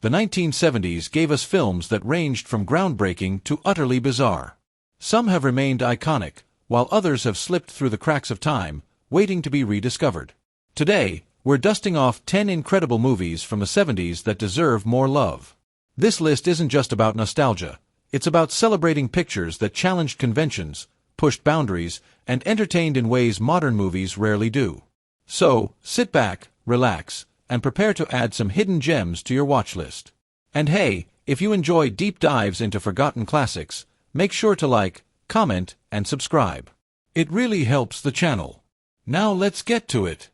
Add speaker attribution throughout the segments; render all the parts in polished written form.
Speaker 1: The 1970s gave us films that ranged from groundbreaking to utterly bizarre. Some have remained iconic, while others have slipped through the cracks of time, waiting to be rediscovered. Today, we're dusting off 10 incredible movies from the 70s that deserve more love. This list isn't just about nostalgia, it's about celebrating pictures that challenged conventions, pushed boundaries, and entertained in ways modern movies rarely do. So, sit back, relax, and prepare to add some hidden gems to your watch list. And hey, if you enjoy deep dives into forgotten classics, make sure to like, comment, and subscribe. It really helps the channel. Now let's get to it.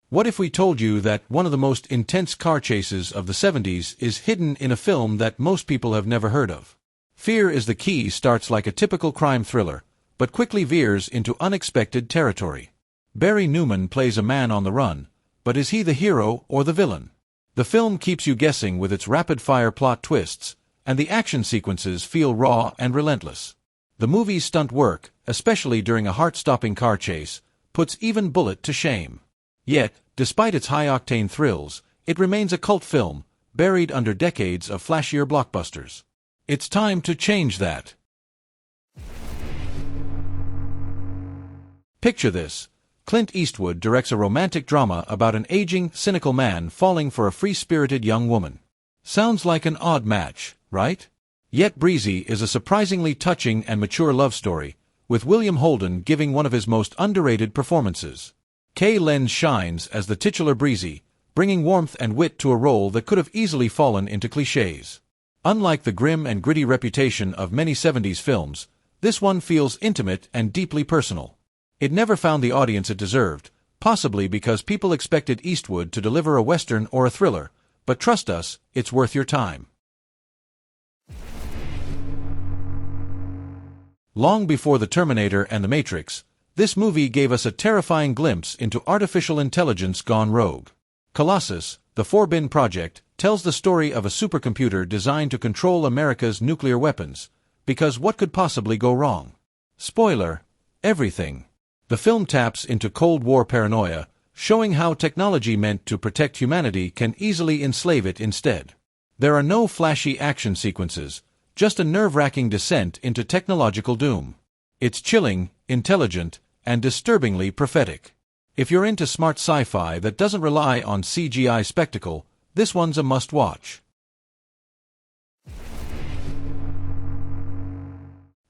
Speaker 1: What if we told you that one of the most intense car chases of the 70s is hidden in a film that most people have never heard of? Fear is the Key starts like a typical crime thriller, but quickly veers into unexpected territory. Barry Newman plays a man on the run, but is he the hero or the villain? The film keeps you guessing with its rapid-fire plot twists, and the action sequences feel raw and relentless. The movie's stunt work, especially during a heart-stopping car chase, puts even Bullitt to shame. Yet, despite its high-octane thrills, it remains a cult film, buried under decades of flashier blockbusters. It's time to change that. Picture this. Clint Eastwood directs a romantic drama about an aging, cynical man falling for a free-spirited young woman. Sounds like an odd match, right? Yet Breezy is a surprisingly touching and mature love story, with William Holden giving one of his most underrated performances. Kay Lenz shines as the titular Breezy, bringing warmth and wit to a role that could have easily fallen into clichés. Unlike the grim and gritty reputation of many 70s films, this one feels intimate and deeply personal. It never found the audience it deserved, possibly because people expected Eastwood to deliver a western or a thriller, but trust us, it's worth your time. Long before The Terminator and The Matrix, this movie gave us a terrifying glimpse into artificial intelligence gone rogue. Colossus, the Forbin project, tells the story of a supercomputer designed to control America's nuclear weapons, because what could possibly go wrong? Spoiler: everything. The film taps into Cold War paranoia, showing how technology meant to protect humanity can easily enslave it instead. There are no flashy action sequences, just a nerve-wracking descent into technological doom. It's chilling, intelligent, and disturbingly prophetic. If you're into smart sci-fi that doesn't rely on CGI spectacle, this one's a must-watch.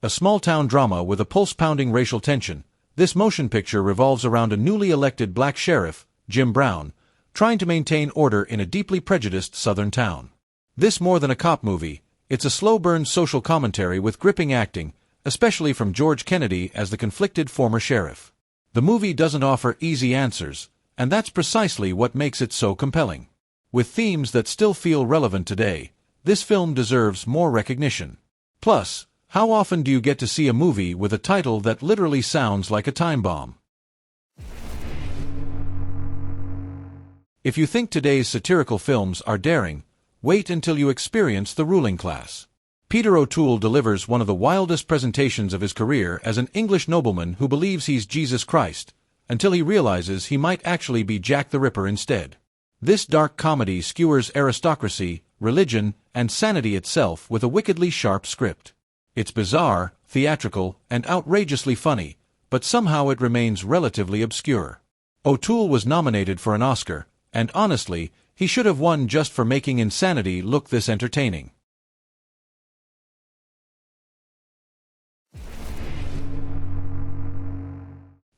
Speaker 1: A small-town drama with a pulse-pounding racial tension, this motion picture revolves around a newly elected black sheriff, Jim Brown, trying to maintain order in a deeply prejudiced southern town. This more than a cop movie, it's a slow-burn social commentary with gripping acting, especially from George Kennedy as the conflicted former sheriff. The movie doesn't offer easy answers, and that's precisely what makes it so compelling. With themes that still feel relevant today, this film deserves more recognition. Plus, how often do you get to see a movie with a title that literally sounds like a time bomb? If you think today's satirical films are daring, wait until you experience The Ruling Class. Peter O'Toole delivers one of the wildest presentations of his career as an English nobleman who believes he's Jesus Christ, until he realizes he might actually be Jack the Ripper instead. This dark comedy skewers aristocracy, religion, and sanity itself with a wickedly sharp script. It's bizarre, theatrical, and outrageously funny, but somehow it remains relatively obscure. O'Toole was nominated for an Oscar, and honestly, he should have won just for making insanity look this entertaining.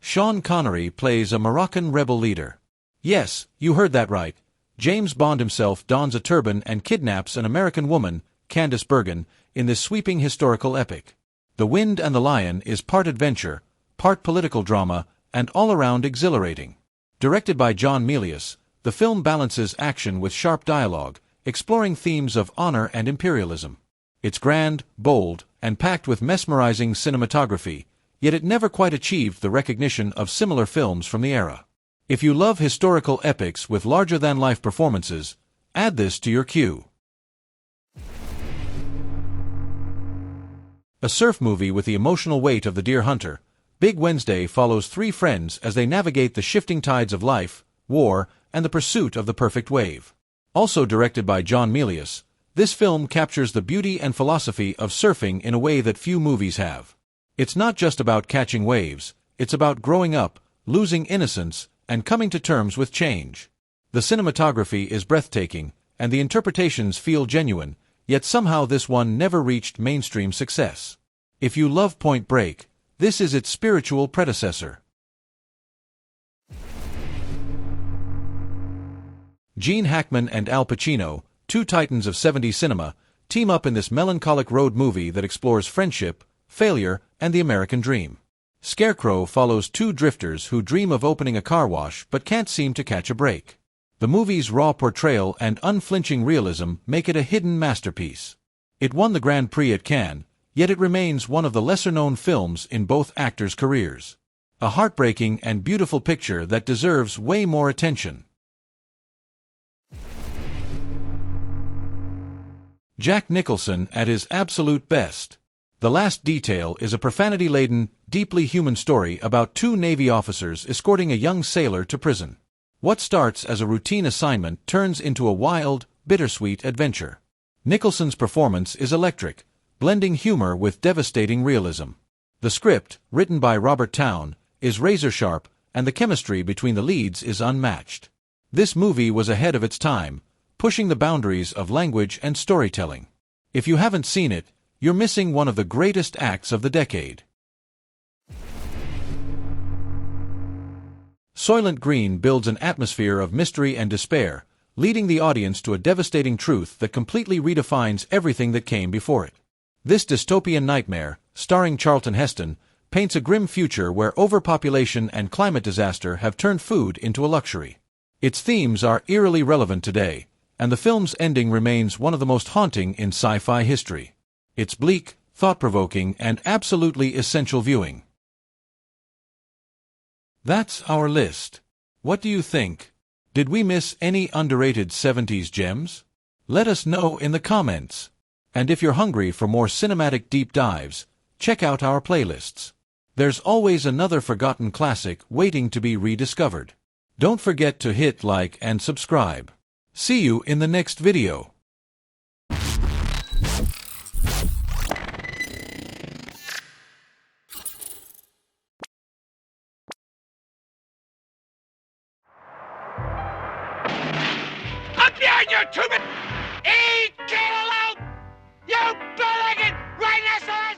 Speaker 1: Sean Connery plays a Moroccan rebel leader. Yes, you heard that right. James Bond himself dons a turban and kidnaps an American woman, Candice Bergen, in this sweeping historical epic. The Wind and the Lion is part adventure, part political drama, and all-around exhilarating. Directed by John Milius, the film balances action with sharp dialogue, exploring themes of honor and imperialism. It's grand, bold, and packed with mesmerizing cinematography, yet it never quite achieved the recognition of similar films from the era. If you love historical epics with larger-than-life performances, add this to your queue. A surf movie with the emotional weight of The Deer Hunter, Big Wednesday follows three friends as they navigate the shifting tides of life, war, and the pursuit of the perfect wave. Also directed by John Milius, this film captures the beauty and philosophy of surfing in a way that few movies have. It's not just about catching waves, it's about growing up, losing innocence, and coming to terms with change. The cinematography is breathtaking, and the interpretations feel genuine, yet somehow this one never reached mainstream success. If you love Point Break, this is its spiritual predecessor. Gene Hackman and Al Pacino, two titans of '70s cinema, team up in this melancholic road movie that explores friendship, failure, and the American dream. Scarecrow follows two drifters who dream of opening a car wash but can't seem to catch a break. The movie's raw portrayal and unflinching realism make it a hidden masterpiece. It won the Grand Prix at Cannes, yet it remains one of the lesser-known films in both actors' careers. A heartbreaking and beautiful picture that deserves way more attention. Jack Nicholson at his absolute best. The Last Detail is a profanity-laden, deeply human story about two Navy officers escorting a young sailor to prison. What starts as a routine assignment turns into a wild, bittersweet adventure. Nicholson's performance is electric, blending humor with devastating realism. The script, written by Robert Towne, is razor-sharp, and the chemistry between the leads is unmatched. This movie was ahead of its time, pushing the boundaries of language and storytelling. If you haven't seen it, you're missing one of the greatest acts of the decade. Soylent Green builds an atmosphere of mystery and despair, leading the audience to a devastating truth that completely redefines everything that came before it. This dystopian nightmare, starring Charlton Heston, paints a grim future where overpopulation and climate disaster have turned food into a luxury. Its themes are eerily relevant today, and the film's ending remains one of the most haunting in sci-fi history. It's bleak, thought-provoking, and absolutely essential viewing. That's our list. What do you think? Did we miss any underrated '70s gems? Let us know in the comments. And if you're hungry for more cinematic deep dives, check out our playlists. There's always another forgotten classic waiting to be rediscovered. Don't forget to hit like and subscribe. See you in the next video.
Speaker 2: Up here, you two-bit! Eat cantaloupe! You big-legged rhinoceros!